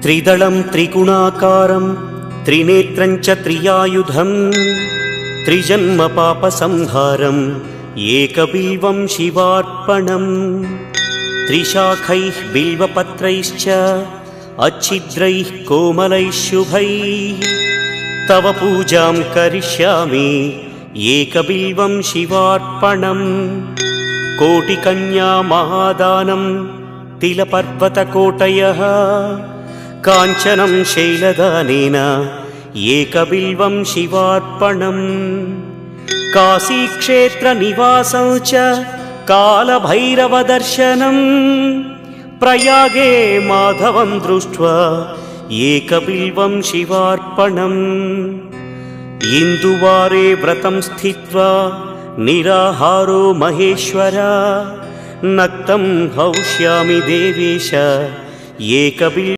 त्रिदलं त्रिगुणाकारं त्रिनेत्रं च त्रियायुधं त्रिजन्म पापसंहारं एकबिल्वं शिवार्पणम् त्रिशाखैः बिल्वपत्रैश्च अच्छिद्रैः कोमलैः शुभैः तव पूजां करिष्यामि एकबिल्वं शिवार्पणम् कोटिकन्या महादानं तिलपर्वतकोटयः काञ्चनं शैलदानेन एकबिल्वं शिवार्पणम् काशीक्षेत्रनिवासं च कालभैरवदर्शनं प्रयागे माधवं दृष्ट्वा एकबिल्वं शिवार्पणम् इन्दुवारे व्रतं स्थित्वा निराहारो महेश्वर नक्तं हौष्यामि देवेश एकबिल्वं